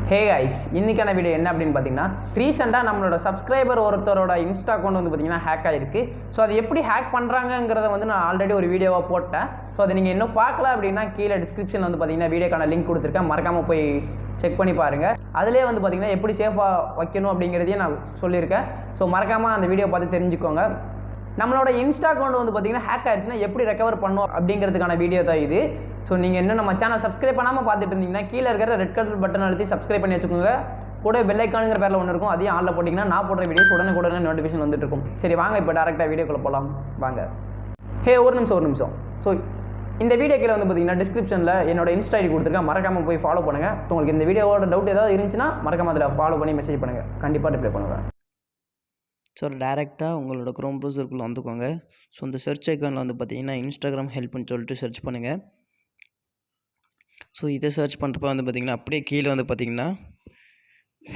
Hey guys, இன்றைக்கான video என்ன அப்படின்னு பார்த்தீங்கன்னா, ரீசெண்டாக நம்மளோட சப்ஸ்கிரைபர் ஒருத்தரோட இன்ஸ்டா அக்கௌண்ட் வந்து பார்த்தீங்கன்னா ஹேக் ஆகிருக்கு. ஸோ அது எப்படி ஹேக் பண்ணுறாங்கிறத வந்து நான் ஆல்ரெடி ஒரு வீடியோவாக போட்டேன். ஸோ அதை நீங்கள் இன்னும் பார்க்கல அப்படின்னா கீழே டிஸ்கிரிப்ஷன் வந்து பார்த்தீங்கன்னா வீடியோக்கான லிங்க் கொடுத்துருக்கேன், மறக்காமல் போய் செக் பண்ணி பாருங்கள். அதிலே வந்து பார்த்தீங்கன்னா எப்படி சேஃபாக வைக்கணும் அப்படிங்கிறதையும் நான் சொல்லியிருக்கேன். ஸோ மறக்காமல் அந்த வீடியோ பார்த்து தெரிஞ்சுக்கோங்க. நம்மளோட இன்ஸ்டா அக்கௌண்ட் வந்து பார்த்தீங்கன்னா ஹேக் ஆயிடுச்சுன்னா எப்படி ரெக்கவர் பண்ணும் அப்படிங்கிறதுக்கான வீடியோ தான் இது. ஸோ நீங்கள் இன்னும் நம்ம சேனல் சப்ஸ்கிரைப் பண்ணாமல் பார்த்துட்டு இருந்தீங்கன்னா கீழே இருக்கிற ரெட் கலர் பட்டன் அழுத்தி சப்ஸ்கிரைப் பண்ணி வச்சுக்கோங்க. கூட பெல் ஐக்கானுங்கிற பேரில் ஒன்று இருக்கும், அதையும் ஆனில் போட்டிங்கன்னா நான் போடுற வீடியோஸ் உடனே நோட்டிஃபிகேஷன் வந்துட்டு இருக்கும். சரி வாங்க இப்போ டேரெக்டாக வீடியோக்குள்ளே போகலாம் வாங்க. ஒரு நிமிஷம். ஸோ இந்த வீடியோ கீழே வந்து பார்த்தீங்கன்னா டிஸ்கிரிப்ஷனில் என்னோட இன்ஸ்டா ஐடி கொடுத்துருக்கேன், மறக்காமல் போய் ஃபாலோ பண்ணுங்கள். உங்களுக்கு இந்த வீடியோவோட டவுட் ஏதாவது இருந்துச்சுன்னா மறக்காமல் அதில் ஃபாலோ பண்ணி மெசேஜ் பண்ணுங்கள், கண்டிப்பாக ரிப்ளை பண்ணுவேன். ஸோ டேரெக்டாக உங்களோட க்ரோம் ப்ரௌசருக்குள்ளே வந்துக்கோங்க. ஸோ இந்த சர்ச் ஐக்கானில் வந்து பார்த்தீங்கன்னா இன்ஸ்டாகிராம் ஹெல்ப்னு சொல்லிட்டு சர்ச் பண்ணுங்கள். ஸோ இதை சர்ச் பண்ணுறப்ப வந்து பார்த்திங்கன்னா அப்படியே கீழே வந்து பார்த்திங்கன்னா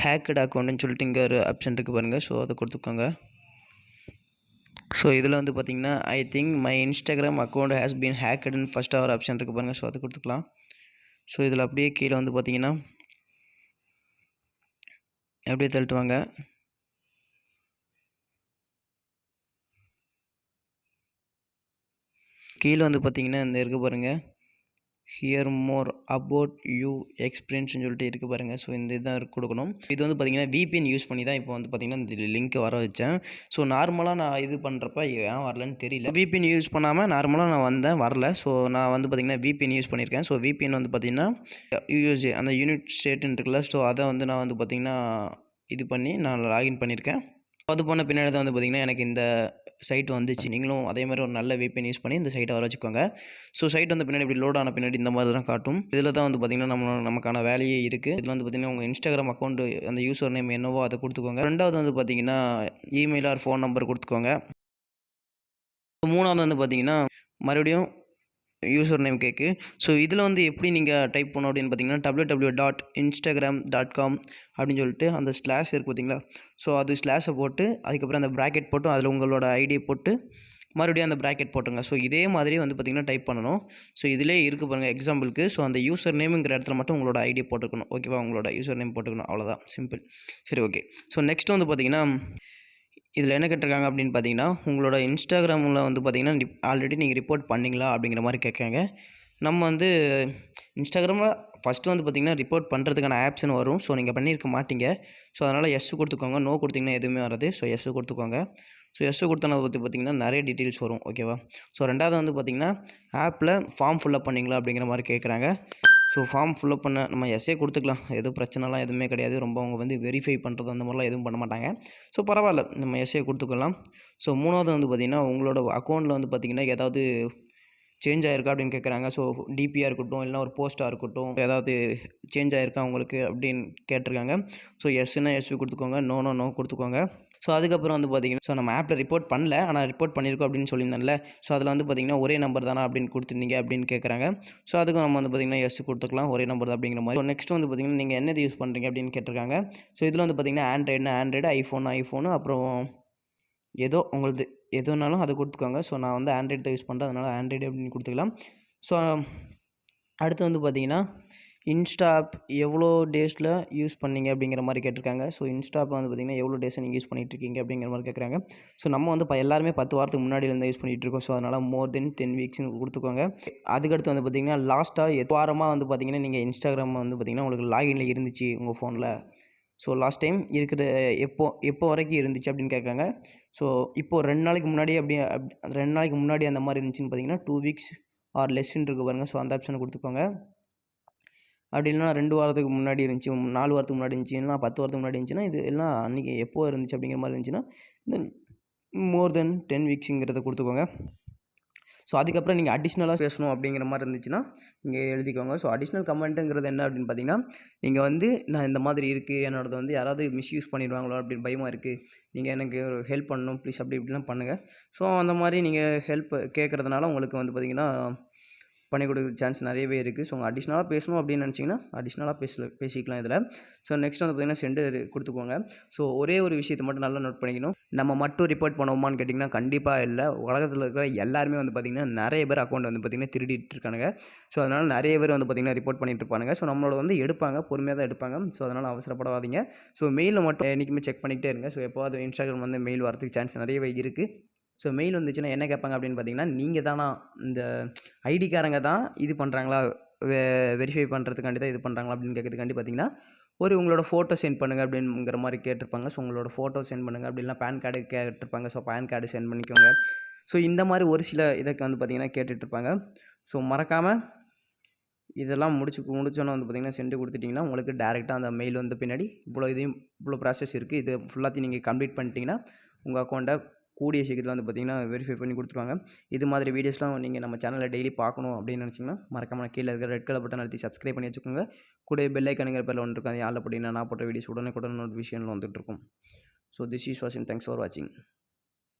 ஹேக்கட் அக்கௌண்ட்டுன்னு சொல்லிட்டு இங்கே ஒரு ஆப்ஷன் இருக்குது பாருங்கள். ஸோ அதை கொடுத்துக்கோங்க. ஸோ இதில் வந்து பார்த்திங்கன்னா I think my Instagram account has been ஹேக்கட்னு ஃபஸ்ட்டாக ஒரு ஆப்ஷன் இருக்குது பாருங்கள். ஸோ அதை கொடுத்துக்கலாம். ஸோ இதில் அப்படியே கீழே வந்து பார்த்திங்கன்னா அப்படியே தள்ளிட்டு வாங்க. கீழே வந்து பார்த்தீங்கன்னா இந்த இருக்குது பாருங்கள், ஹியர் மோர் அபவுட் யூ எக்ஸ்பீரியன்ஸ்னு சொல்லிட்டு இருக்குது பாருங்கள். ஸோ இந்த இதான் கொடுக்கணும். இது வந்து பார்த்திங்கன்னா VPN யூஸ் பண்ணி தான் இப்போ வந்து பார்த்திங்கன்னா இந்த லிங்க் வர வச்சேன். ஸோ நார்மலாக நான் இது பண்ணுறப்ப ஏன் வரலன்னு தெரியல. VPN யூஸ் பண்ணாமல் நார்மலாக நான் வந்தேன், வரல. ஸோ நான் வந்து பார்த்திங்கன்னா VPN யூஸ் பண்ணியிருக்கேன். ஸோ VPN வந்து பார்த்திங்கன்னா USA அந்த யூனிட் ஸ்டேட்டுன்னு இருக்குல்ல, ஸோ அதை வந்து நான் வந்து பார்த்திங்கன்னா இது பண்ணி நான் லாகின் பண்ணியிருக்கேன். அது போன பின்னாடி தான் வந்து பார்த்திங்கன்னா எனக்கு இந்த சைட் வந்துச்சு. நீங்களும் அதே மாதிரி ஒரு நல்ல VPN யூஸ் பண்ணி இந்த சைட்டை வர வச்சுக்கோங்க. ஸோ சைட் வந்து பின்னாடி இப்படி லோட் ஆன பின்னாடி இந்த மாதிரி தான் காட்டும். இதில் தான் வந்து பார்த்திங்கன்னா நமக்கான வேலையே இருக்குது. இதில் வந்து பார்த்திங்கன்னா உங்கள் இன்ஸ்டாகிராம் அக்கௌண்ட் அந்த யூசர் நேம் என்னவோ அதை கொடுத்துக்கோங்க. ரெண்டாவது வந்து பார்த்திங்கன்னா இமெயில் ஆர் ஃபோன் நம்பர் கொடுத்துக்கோங்க. மூணாவது வந்து பார்த்திங்கன்னா மறுபடியும் யூசர் நேம் கேட்கு. ஸோ இதில் வந்து எப்படி நீங்கள் டைப் பண்ணணும் அப்படின்னு பார்த்தீங்கன்னா www.instagram.com அப்படின்னு சொல்லிட்டு அந்த ஸ்லாஷ் இருக்குது பார்த்தீங்களா. ஸோ அது ஸ்லாஷை போட்டு அதுக்கப்புறம் அந்த ப்ராக்கெட் போட்டு அதில் உங்களோட ஐடியை போட்டு மறுபடியும் அந்த ப்ராக்கெட் போட்டுருங்க. ஸோ இதே மாதிரி வந்து பார்த்திங்கன்னா டைப் பண்ணணும். ஸோ இதிலே இருக்குது பாருங்கள் எக்ஸாம்பிளுக்கு. ஸோ அந்த யூசர் நேமுங்கிற இடத்துல மட்டும் உங்களோட ஐடியை போட்டுக்கணும். ஓகேவா, உங்களோட யூசர் நேம் போட்டுக்கணும், அவ்வளோதான், சிம்பிள். சரி, ஓகே. ஸோ நெக்ஸ்ட் வந்து பார்த்திங்கன்னா இதில் என்ன கேட்டிருக்காங்க அப்படின்னு பார்த்தீங்கன்னா உங்களோட இன்ஸ்டாகிராமில் வந்து பார்த்திங்கன்னா ஆல்ரெடி நீங்கள் ரிப்போர்ட் பண்ணிங்களா அப்படிங்கிற மாதிரி கேட்காங்க. நம்ம வந்து இன்ஸ்டாகிராமில் ஃபஸ்ட்டு வந்து பார்த்திங்கன்னா ரிப்போர்ட் பண்ணுறதுக்கான ஆப்ஷன் வரும். ஸோ நீங்கள் பண்ணியிருக்க மாட்டீங்க. ஸோ அதனால் எஸ் கொடுத்துக்கோங்க. நோ கொடுத்திங்கன்னா எதுவுமே வராது. ஸோ எஸ் கொடுத்துக்கோங்க. ஸோ எஸ் கொடுத்தனதை பற்றி பார்த்திங்கன்னா நிறைய டீட்டெயில்ஸ் வரும். ஓகேவா. ஸோ ரெண்டாவது வந்து பார்த்திங்கன்னா ஆப்பில் ஃபார்ம் ஃபில்அப் பண்ணிங்களா அப்படிங்கிற மாதிரி கேட்குறாங்க. ஸோ ஃபார்ம் ஃபில்அப் பண்ண நம்ம எஸ்ஸே கொடுத்துக்கலாம், எதுவும் பிரச்சனைலாம் எதுவுமே கிடையாது. ரொம்ப அவங்க வந்து வெரிஃபை பண்ணுறது அந்த மாதிரிலாம் எதுவும் பண்ண மாட்டாங்க. ஸோ பரவாயில்ல, நம்ம எஸ்ஸே கொடுத்துக்கலாம். ஸோ மூணாவது வந்து பார்த்திங்கன்னா உங்களோட அக்கௌண்ட்டில் வந்து பார்த்திங்கன்னா ஏதாவது சேஞ்ச் ஆகிருக்கா அப்படின்னு கேட்குறாங்க. ஸோ டிபியாக இருக்கட்டும் இல்லைனா ஒரு போஸ்ட்டாக இருக்கட்டும் ஏதாவது சேஞ்ச் ஆகிருக்கா உங்களுக்கு அப்படின்னு கேட்டிருக்காங்க. ஸோ எஸ்ன்னா எஸ் கொடுத்துக்கோங்க, நோ கொடுத்துக்கோங்க. ஸோ அதுக்கப்புறம் வந்து பார்த்திங்கன்னா ஸோ நம்ம ஆப்பில் ரிப்போர்ட் பண்ணல, ஆனால் ரிப்போர்ட் பண்ணியிருக்கோம் அப்படின்னு சொல்லியிருந்தேன்ல. ஸோ அதில் வந்து பார்த்திங்கன்னா ஒரே நம்பர் தானே அப்படின்னு கொடுத்துருந்தீங்க அப்படின்னு கேட்குறாங்க. ஸோ அதுக்கும் நம்ம வந்து பார்த்திங்கன்னா எஸ் கொடுத்துக்கலாம், ஒரே நம்பர் தான் அப்படிங்கிற மாதிரி. ஸோ நெக்ஸ்ட் வந்து பார்த்திங்கன்னா நீங்கள் என்னது யூஸ் பண்ணுறீங்க அப்படின்னு கேட்டிருக்காங்க. ஸோ இதில் வந்து பார்த்திங்கன்னா ஆண்ட்ராய்டு, ஐஃபோனு அப்புறம் ஏதோ உங்களுக்கு எதுனாலும் அதை கொடுத்துக்கோங்க. ஸோ நான் வந்து ஆண்ட்ராய்டு தான் யூஸ் பண்ணுறேன், அதனால் ஆண்ட்ராய்டு அப்படின்னு கொடுத்துக்கலாம். ஸோ அடுத்து வந்து பார்த்திங்கன்னா இன்ஸ்டா ஆப் எவ்வளோ டேஸில் யூஸ் பண்ணீங்க அப்படிங்கிற மாதிரி கேட்டிருக்காங்க. ஸோ இன்ஸ்டா ஆப் வந்து பார்த்திங்கன்னா எவ்வளோ டேஸை நீங்கள் யூஸ் பண்ணிகிட்ருக்கீங்க அப்படிங்கிற மாதிரி கேட்குறாங்க. ஸோ நம்ம வந்து எல்லாருமே 10 வாரத்துக்கு முன்னாடியிலேருந்து யூஸ் பண்ணிகிட்ருக்கோம். ஸோ அதனால் மோர் தென் 10 வீக்ஸ்னு கொடுத்துக்கோங்க. அதுக்கடுத்து வந்து பார்த்திங்கன்னா லாஸ்ட்டாக வாரமாக வந்து பார்த்திங்கன்னா நீங்கள் இன்ஸ்டாகிராம் வந்து பார்த்திங்கன்னா உங்களுக்கு லாகின்ல இருந்துச்சு உங்கள் ஃபோனில். ஸோ லாஸ்ட் டைம் இருக்கிற எப்போ வரைக்கும் இருந்துச்சு அப்படின்னு கேட்காங்க. ஸோ இப்போது 2 நாளைக்கு முன்னாடி 2 நாளைக்கு முன்னாடி அந்த மாதிரி இருந்துச்சுன்னு பார்த்திங்கன்னா 2 வீக்ஸ் ஆர் லெஸ்ன்னு இருக்குது பாருங்கள். ஸோ அந்த ஆப்ஷனை கொடுத்துக்கோங்க. அப்படி இல்லைனா 2 வாரத்துக்கு முன்னாடி இருந்துச்சு, 4 வாரத்துக்கு முன்னாடி இருந்துச்சு, இல்லைனா 10 வாரத்துக்கு முன்னாடி இருந்துச்சுன்னா இது எல்லாம் அன்றைக்கி எப்போ இருந்துச்சு அப்படிங்கிற மாதிரி இருந்துச்சுன்னா தென் மோர் தென் 10 வீக்ஸுங்கிறத கொடுத்துக்கோங்க. ஸோ அதுக்கப்புறம் நீங்கள் அடிஷ்னலாக பேசணும் அப்படிங்கிற மாதிரி இருந்துச்சுன்னா நீங்கள் எழுதிக்கோங்க. ஸோ அடிஷ்னல் கமெண்ட்டுங்கிறது என்ன அப்படின்னு பார்த்தீங்கன்னா நீங்கள் வந்து நான் இந்த மாதிரி இருக்குது, என்னோடது வந்து யாராவது மிஸ்யூஸ் பண்ணிடுவாங்களோ அப்படின்னு பயமாக இருக்குது, நீங்கள் எனக்கு ஒரு ஹெல்ப் பண்ணணும் ப்ளீஸ் அப்படி இப்படிலாம் பண்ணுங்கள். ஸோ அந்த மாதிரி நீங்கள் ஹெல்ப் கேட்குறதுனால உங்களுக்கு வந்து பார்த்திங்கன்னா பண்ணி கொடுக்க சான்ஸ் நிறையவே இருக்குது. ஸோ அடிஷ்னலாக பேசணும் அப்படின்னு நினச்சிங்கன்னா அடிஷ்னலாக பேசிக்கலாம் இதில். ஸோ நெக்ஸ்ட் வந்து பார்த்திங்கன்னா சென்டு கொடுத்துக்கோங்க. ஸோ ஒரே ஒரு விஷயத்தை மட்டும் நல்லா நோட் பண்ணிக்கணும். நம்ம மட்டும் ரிப்போர்ட் பண்ணுவோமான்னு கேட்டிங்கன்னா கண்டிப்பாக இல்லை. உலகத்தில் இருக்கிற எல்லாருமே வந்து பார்த்திங்கன்னா நிறைய பேர் அக்கௌண்ட் வந்து பார்த்திங்கன்னா திருடிட்டு இருக்கானுங்க. ஸோ அதனால் நிறைய பேர் வந்து பார்த்திங்கன்னா ரிப்போர்ட் பண்ணிட்டு இருப்பானுங்க. ஸோ நம்மளோட வந்து எடுப்பாங்க, பொறுமையாக தான் எடுப்பாங்க. ஸோ அதனால் அவசரப்படாதீங்க. ஸோ மெயிலில் மட்டும் என்றைக்குமே செக் பண்ணிக்கிட்டே இருங்க. ஸோ எப்போது இன்ஸ்டாகிராம் வந்து மெயில் வரதுக்கு சான்ஸ் நிறையவே இருக்குது. ஸோ மெயில் வந்துச்சுன்னா என்ன கேட்பாங்க அப்படின்னு பார்த்தீங்கன்னா, நீங்கள் தானா இந்த ஐடிக்காரங்க தான் இது பண்ணுறாங்களா, வெரிஃபை பண்ணுறதுக்காண்டி தான் இது பண்ணுறாங்களா அப்படின்னு கேட்கறதுக்காண்டி பார்த்தீங்கன்னா, உங்களோட ஃபோட்டோ சென்ட் பண்ணுங்கள் அப்படிங்கிற மாதிரி கேட்டிருப்பாங்க. ஸோ உங்களோட ஃபோட்டோ சென்ட் பண்ணுங்கள், அப்படி இல்லைனா பேன் கார்டு கேட்டிருப்பாங்க. ஸோ பேன் கார்டு சென்ட் பண்ணிக்கோங்க. ஸோ இந்த மாதிரி ஒரு சில இதுக்கு வந்து பார்த்திங்கன்னா கேட்டுட்ருப்பாங்க. ஸோ மறக்காமல் இதெல்லாம் முடிச்சோன்னே வந்து பார்த்திங்கன்னா சென்ட் கொடுத்துட்டிங்கன்னா உங்களுக்கு டேரெக்டாக அந்த மெயில் வந்து பின்னாடி இவ்வளோ ப்ராசஸ் இருக்குது. இது ஃபுல்லாத்தையும் நீங்கள் கம்ப்ளீட் பண்ணிட்டீங்கன்னா உங்கள் அக்கௌண்ட்டை கூடிய சீக்கிரத்தில் வந்து பார்த்திங்கன்னா வெரிஃபை பண்ணி கொடுத்துருவாங்க. இது மாதிரி வீடியோஸ்லாம் நீங்கள் நம்ம சேனலில் டெய்லி பார்க்கணும் அப்படின்னு நினச்சிங்கன்னா மறக்காமல் கீழே இருக்கிற ரெட் கலர் பட்டன் அழுத்தி சப்ஸ்கிரைப் பண்ணி வச்சுக்கோங்க. கூட பெல் ஐக்கானுங்கிற பேரில் ஒன்று இருக்கும். அது யாரில் போட்டிங்கன்னா நான் போட்ட வீடியோஸ் உடனே நோட்டிஃபிகேஷனில் வந்துட்டு இருக்கும். ஸோ திஸ் இஸ் வாட்சிங். தேங்க்ஸ் ஃபார் வாட்சிங்.